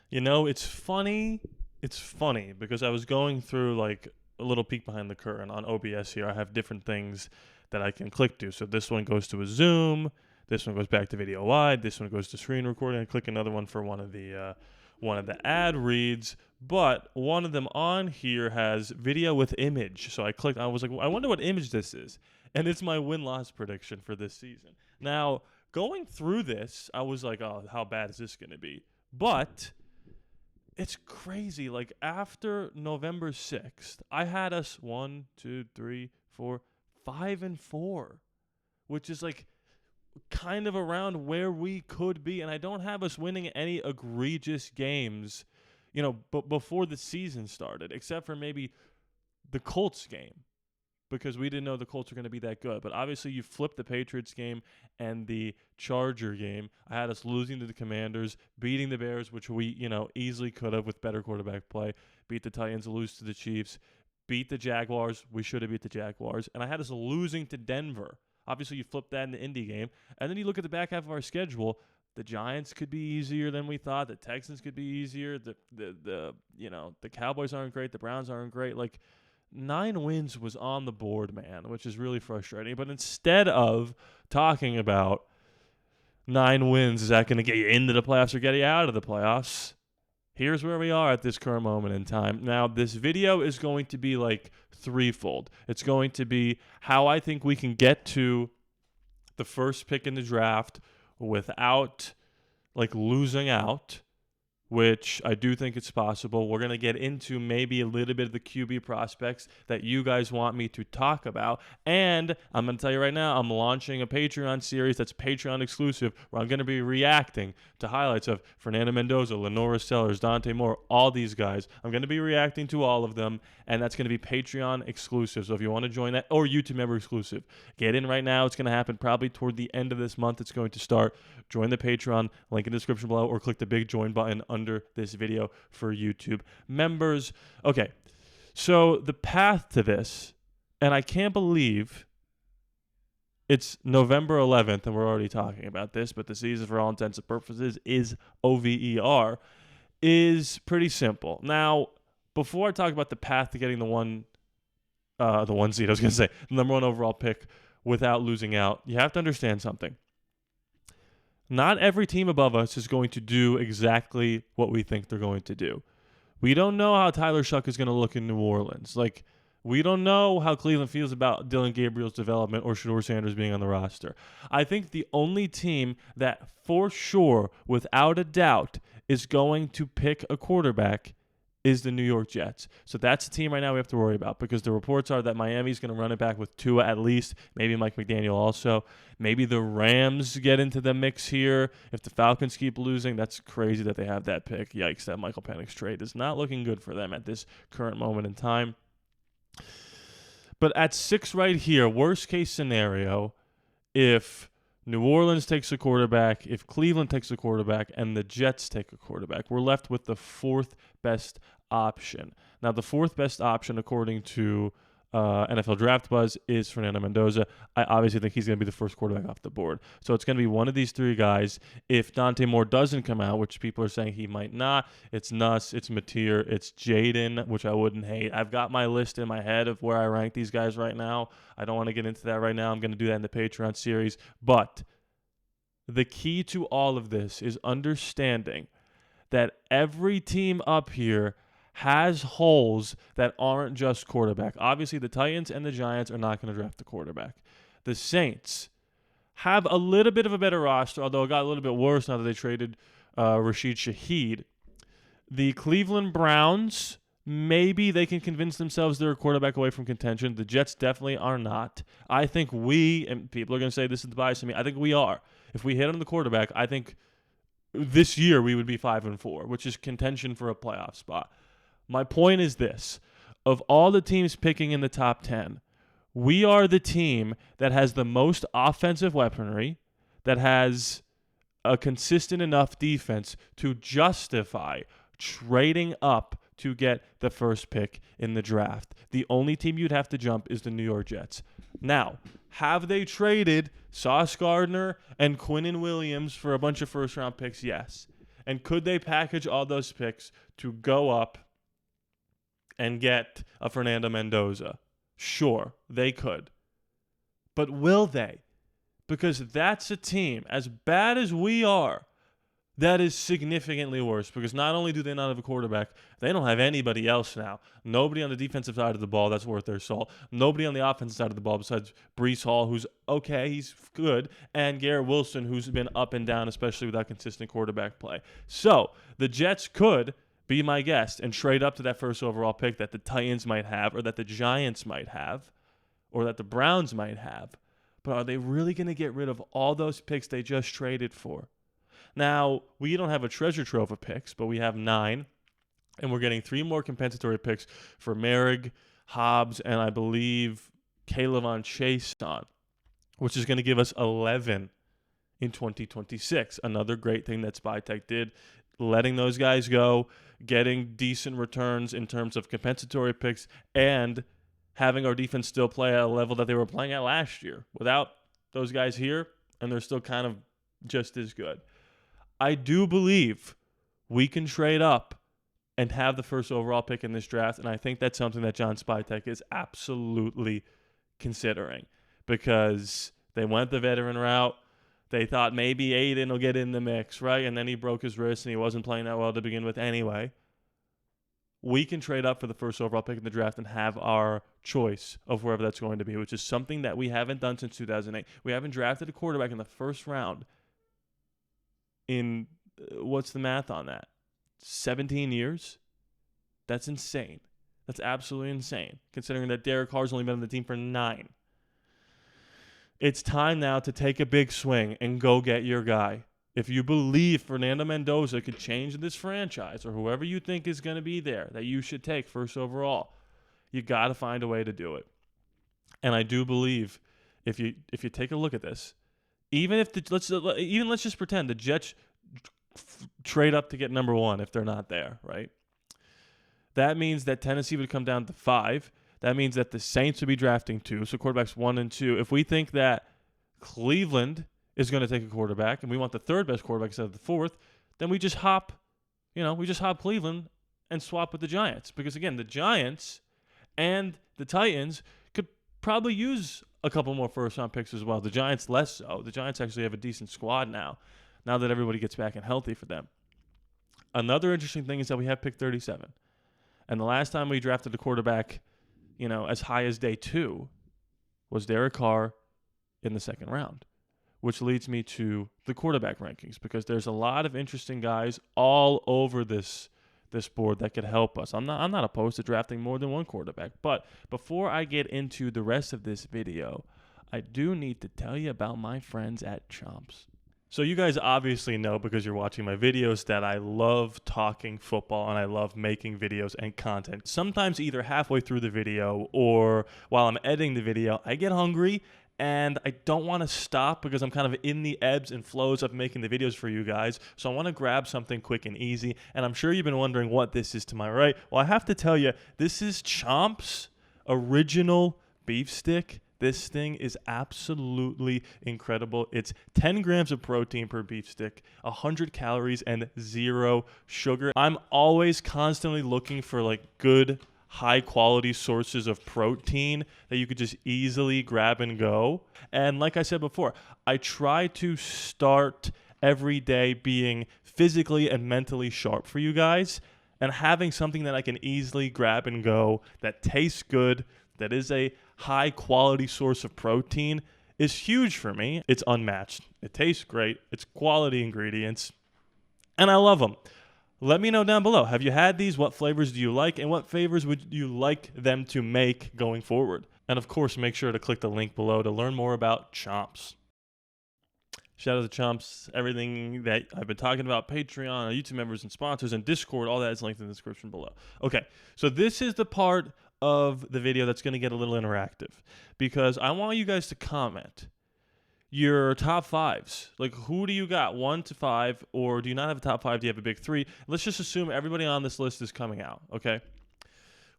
You know, it's funny. It's funny because I was going through like a little peek behind the curtain on OBS here. I have different things that I can click to. So this one goes to a zoom. This one goes back to video wide. This one goes to screen recording. I click another one for one of the ad reads. But one of them on here has video with image. So I clicked. I was like, well, I wonder what image this is, and it's my win-loss prediction for this season. Now going through this, I was like, oh, how bad is this going to be? But it's crazy. Like after November 6th, I had us 1, 2, 3, 4, 5-4, which is like kind of around where we could be. And I don't have us winning any egregious games, but before the season started, except for maybe the Colts game, because we didn't know the Colts were going to be that good. But obviously, you flipped the Patriots game and the Charger game. I had us losing to the Commanders, beating the Bears, which we, easily could have with better quarterback play. Beat the Titans, lose to the Chiefs. Beat the Jaguars. We should have beat the Jaguars. And I had us losing to Denver. Obviously, you flip that in the Indy game. And then you look at the back half of our schedule. The Giants could be easier than we thought. The Texans could be easier. The Cowboys aren't great. The Browns aren't great. Like, 9 wins was on the board, man, which is really frustrating. But instead of talking about 9 wins, is that going to get you into the playoffs or get you out of the playoffs? Here's where we are at this current moment in time. Now, this video is going to be like threefold. It's going to be how I think we can get to the first pick in the draft without like losing out, which I do think it's possible. We're going to get into maybe a little bit of the QB prospects that you guys want me to talk about. And I'm going to tell you right now, I'm launching a Patreon series that's Patreon exclusive, where I'm going to be reacting to highlights of Fernando Mendoza, Lenora Sellers, Dante Moore, all these guys. I'm going to be reacting to all of them, and that's going to be Patreon exclusive. So if you want to join that, or YouTube member exclusive, get in right now. It's going to happen probably toward the end of this month. It's going to start. Join the Patreon, link in the description below, or click the big join button under this video for YouTube members. Okay, so the path to this, and I can't believe it's November 11th and we're already talking about this, but the season for all intents and purposes is OVER, is pretty simple. Now, before I talk about the path to getting the one seed, I was going to say, the number 1 overall pick without losing out, you have to understand something. Not every team above us is going to do exactly what we think they're going to do. We don't know how Tyler Shuck is going to look in New Orleans. Like, we don't know how Cleveland feels about Dylan Gabriel's development or Shedeur Sanders being on the roster. I think the only team that for sure, without a doubt, is going to pick a quarterback is the New York Jets. So that's the team right now we have to worry about, because the reports are that Miami's going to run it back with Tua at least, maybe Mike McDaniel also. Maybe the Rams get into the mix here. If the Falcons keep losing, that's crazy that they have that pick. Yikes, that Michael Penix trade is not looking good for them at this current moment in time. But at 6 right here, worst case scenario, if New Orleans takes a quarterback, if Cleveland takes a quarterback, and the Jets take a quarterback, we're left with the 4th best option. Now, the 4th best option, according to NFL Draft Buzz, is Fernando Mendoza. I obviously think he's going to be the first quarterback off the board. So it's going to be one of these 3 guys. If Dante Moore doesn't come out, which people are saying he might not, it's Nuss, it's Mateer, it's Jaden, which I wouldn't hate. I've got my list in my head of where I rank these guys right now. I don't want to get into that right now. I'm going to do that in the Patreon series. But the key to all of this is understanding that every team up here has holes that aren't just quarterback. Obviously, the Titans and the Giants are not going to draft a quarterback. The Saints have a little bit of a better roster, although it got a little bit worse now that they traded Rashid Shaheed. The Cleveland Browns, maybe they can convince themselves they're a quarterback away from contention. The Jets definitely are not. I think and people are going to say this is the bias in me, I think we are. If we hit on the quarterback, I think this year we would be 5-4, which is contention for a playoff spot. My point is this. Of all the teams picking in the top 10, we are the team that has the most offensive weaponry, that has a consistent enough defense to justify trading up to get the first pick in the draft. The only team you'd have to jump is the New York Jets. Now, have they traded Sauce Gardner and Quinnen Williams for a bunch of first-round picks? Yes. And could they package all those picks to go up and get a Fernando Mendoza? Sure, they could. But will they? Because that's a team, as bad as we are, that is significantly worse. Because not only do they not have a quarterback, they don't have anybody else now. Nobody on the defensive side of the ball that's worth their salt. Nobody on the offensive side of the ball besides Breece Hall, who's okay, he's good, and Garrett Wilson, who's been up and down, especially without consistent quarterback play. So the Jets could be my guest and trade up to that first overall pick that the Titans might have, or that the Giants might have, or that the Browns might have. But are they really going to get rid of all those picks they just traded for? Now, we don't have a treasure trove of picks, but we have 9, and we're getting 3 more compensatory picks for Merrick, Hobbs, and I believe Kayvon Chaisson, which is going to give us 11 in 2026. Another great thing that SpyTech did, letting those guys go, getting decent returns in terms of compensatory picks, and having our defense still play at a level that they were playing at last year. Without those guys here, and they're still kind of just as good. I do believe we can trade up and have the first overall pick in this draft, and I think that's something that John SpyTech is absolutely considering, because they went the veteran route. They thought maybe Aiden will get in the mix, right? And then he broke his wrist, and he wasn't playing that well to begin with anyway. We can trade up for the first overall pick in the draft and have our choice of wherever that's going to be, which is something that we haven't done since 2008. We haven't drafted a quarterback in the first round in, what's the math on that? 17 years? That's insane. That's absolutely insane, considering that Derek Carr's only been on the team for 9. It's time now to take a big swing and go get your guy. If you believe Fernando Mendoza could change this franchise, or whoever you think is going to be there that you should take first overall, you got to find a way to do it. And I do believe if you take a look at this, even if let's just pretend the Jets trade up to get number 1 if they're not there, right? That means that Tennessee would come down to 5. That means that the Saints would be drafting 2, so quarterbacks 1 and 2. If we think that Cleveland is going to take a quarterback, and we want the 3rd best quarterback instead of the 4th, then we just hop Cleveland and swap with the Giants. Because, again, the Giants and the Titans could probably use a couple more first-round picks as well. The Giants less so. The Giants actually have a decent squad now that everybody gets back and healthy for them. Another interesting thing is that we have pick 37. And the last time we drafted a quarterback, as high as day 2 was Derek Carr in the 2nd round. Which leads me to the quarterback rankings, because there's a lot of interesting guys all over this board that could help us. I'm not opposed to drafting more than one quarterback, but before I get into the rest of this video, I do need to tell you about my friends at Chomps. So you guys obviously know, because you're watching my videos, that I love talking football and I love making videos and content. Sometimes either halfway through the video or while I'm editing the video, I get hungry and I don't want to stop, because I'm kind of in the ebbs and flows of making the videos for you guys. So I want to grab something quick and easy. And I'm sure you've been wondering what this is to my right. Well, I have to tell you, this is Chomp's original beef stick. This thing is absolutely incredible. It's 10 grams of protein per beef stick, 100 calories, and 0 sugar. I'm always constantly looking for good, high-quality sources of protein that you could just easily grab and go. And like I said before, I try to start every day being physically and mentally sharp for you guys, and having something that I can easily grab and go that tastes good, that is a high-quality source of protein, is huge for me. It's unmatched. It tastes great. It's quality ingredients, and I love them. Let me know down below. Have you had these? What flavors do you like? And what favors would you like them to make going forward? And of course, make sure to click the link below to learn more about Chomps. Shout out to Chomps. Everything that I've been talking about, Patreon, YouTube members and sponsors, and Discord, all that is linked in the description below. Okay, so this is the part of the video that's going to get a little interactive, because I want you guys to comment your top 5s. Who do you got, 1 to 5, or do you not have a top 5? Do you have a big 3? Let's just assume everybody on this list is coming out, okay?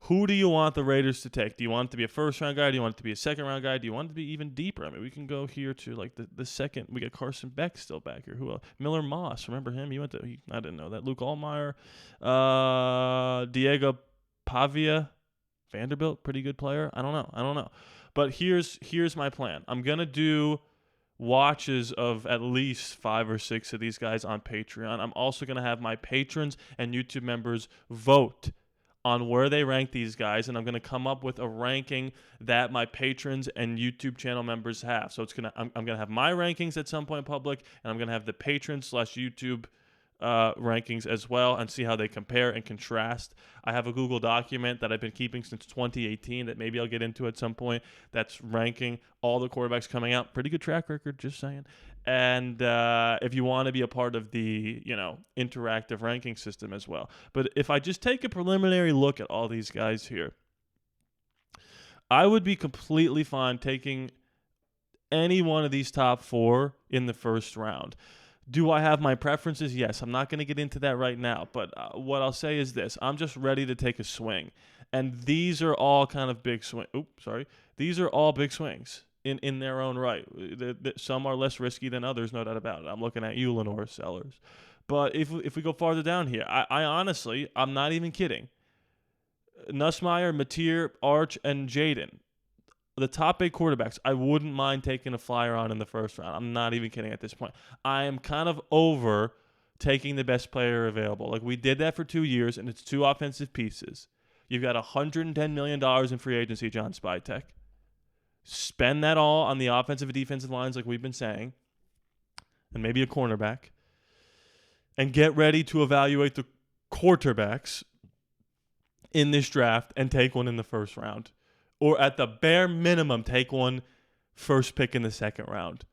Who do you want the Raiders to take? Do you want it to be a first-round guy? Do you want it to be a second-round guy? Do you want it to be even deeper? I mean, we can go here to like the second. We got Carson Beck still back here. Who else? Miller Moss. Remember him? I didn't know that. Luke Allmeyer. Diego Pavia. Vanderbilt. Pretty good player. I don't know. But here's my plan. I'm going to do watches of at least 5 or 6 of these guys on Patreon. I'm also going to have my patrons and YouTube members vote on where they rank these guys, and I'm going to come up with a ranking that my patrons and YouTube channel members have. So I'm going to have my rankings at some point public, and I'm going to have the patrons/YouTube rankings as well, and see how they compare and contrast. I have a Google document that I've been keeping since 2018 that maybe I'll get into at some point that's ranking all the quarterbacks coming out. Pretty good track record, just saying. And if you want to be a part of the, interactive ranking system as well. But if I just take a preliminary look at all these guys here, I would be completely fine taking any one of these top 4 in the first round. Do I have my preferences? Yes. I'm not going to get into that right now. But what I'll say is this. I'm just ready to take a swing. And these are all kind of big swings. These are all big swings in their own right. Some are less risky than others, no doubt about it. I'm looking at you, Lenore Sellers. But if we go farther down here, I honestly, I'm not even kidding. Nussmeier, Mateer, Arch, and Jaden. The top 8 quarterbacks, I wouldn't mind taking a flyer on in the first round. I'm not even kidding at this point. I am kind of over taking the best player available. Like, we did that for 2 years, and it's 2 offensive pieces. You've got $110 million in free agency, John Spytek. Spend that all on the offensive and defensive lines like we've been saying, and maybe a cornerback, and get ready to evaluate the quarterbacks in this draft and take one in the first round. Or at the bare minimum, take one first pick in the second round.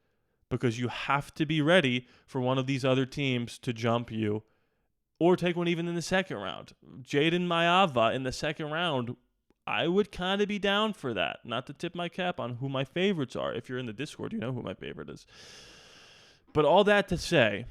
Because you have to be ready for one of these other teams to jump you. Or take one even in the second round. Jaden Maava in the second round, I would kind of be down for that. Not to tip my cap on who my favorites are. If you're in the Discord, you know who my favorite is. But all that to say,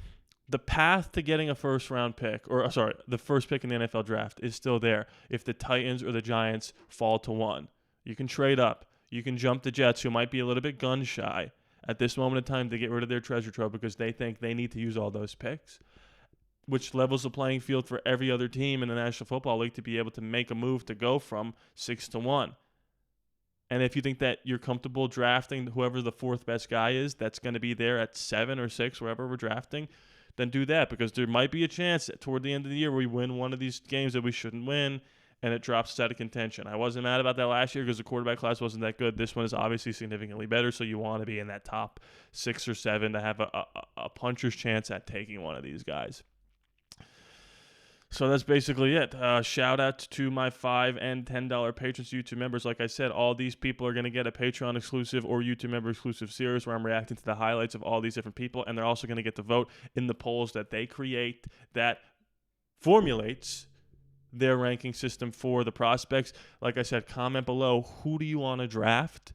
the path to getting a first-round pick, the first pick in the NFL draft is still there if the Titans or the Giants fall to 1. You can trade up. You can jump the Jets, who might be a little bit gun-shy at this moment in time to get rid of their treasure trove because they think they need to use all those picks, which levels the playing field for every other team in the National Football League to be able to make a move to go from 6 to 1. And if you think that you're comfortable drafting whoever the 4th best guy is that's going to be there at 7 or 6, wherever we're drafting, then do that, because there might be a chance that toward the end of the year we win one of these games that we shouldn't win, and it drops us out of contention. I wasn't mad about that last year because the quarterback class wasn't that good. This one is obviously significantly better, so you want to be in that top 6 or 7 to have a puncher's chance at taking one of these guys. So that's basically it. Shout out to my $5 and $10 patrons, YouTube members. Like I said, all these people are going to get a Patreon exclusive or YouTube member exclusive series where I'm reacting to the highlights of all these different people, and they're also going to get to vote in the polls that they create that formulates their ranking system for the prospects. Like I said, comment below, who do you want to draft?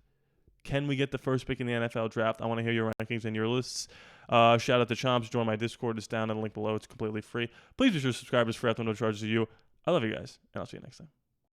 Can we get the first pick in the NFL draft? I want to hear your rankings and your lists. Shout out to Chomps. Join my Discord. It's down in the link below. It's completely free. Please be sure to subscribe. It's free. No charges to you. I love you guys, and I'll see you next time.